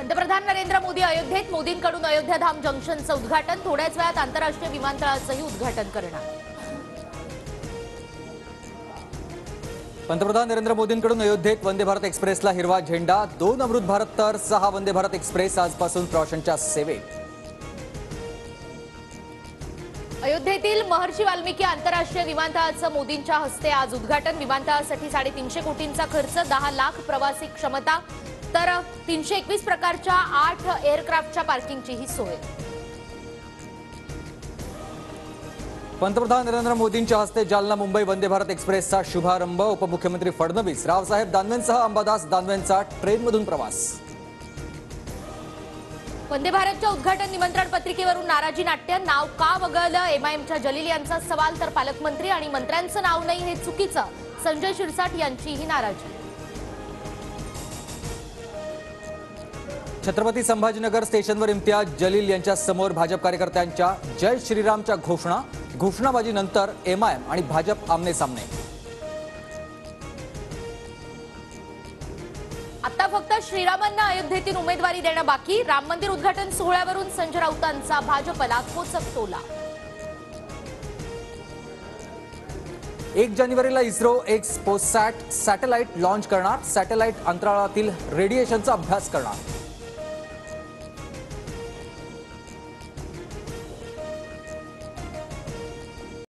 पंतप्रधान नरेंद्र मोदी अयोध्येत, मोदींकडून अयोध्याधाम जंक्शनचं उद्घाटन. थोड्याच वेळात आंतरराष्ट्रीय विमानतळाचंही उद्घाटन करणार. पंतप्रधान नरेंद्र मोदींकडून अयोध्येत वंदे भारत एक्सप्रेसला हिरवा झेंडा. 2 अमृत भारत तर 6 वंदे भारत एक्सप्रेस आजपासून प्रवाशांच्या सेवेत. अयोध्येतील महर्षी वाल्मिकी आंतरराष्ट्रीय विमानतळाचं मोदींच्या हस्ते आज उद्घाटन. विमानतळासाठी 350 कोटींचा खर्च, 10 लाख प्रवासी क्षमता, तर 321 प्रकारच्या 8 एअरक्राफ्टच्या पार्किंगची ही सोय. पंतप्रधान नरेंद्र मोदींच्या हस्ते जालना मुंबई वंदे भारत एक्सप्रेसचा शुभारंभ. उपमुख्यमंत्री फडणवीस, रावसाहेब दानवेंसह अंबादास दानवेंचा ट्रेनमधून प्रवास. वंदे भारतच्या उद्घाटन निमंत्रण पत्रिकेवरून नाराजी नाट्य. नाव का वगळलं? एमआयएमच्या जलील यांचा सवाल. तर पालकमंत्री आणि मंत्र्यांचं नाव नाही हे चुकीचं, संजय शिरसाट यांचीही नाराजी. छत्रपती संभाजीनगर स्टेशनवर इम्तियाज जलील यांच्या समोर भाजप कार्यकर्त्यांच्या जय श्रीरामच्या घोषणा. घोषणाबाजीनंतर एमआयएम आणि भाजप आमने सामने. आता फक्त श्रीरामांना अयोध्येतील उमेदवारी देणं बाकी. राम मंदिर उद्घाटन सोहळ्यावरून संजय राऊतांचा भाजपला खोचक टोला. 1 जानेवारीला इस्रो एक्सपोसॅट सॅटेलाइट लॉन्च करणार. सॅटेलाइट अंतराळातील रेडिएशनचा अभ्यास करणार.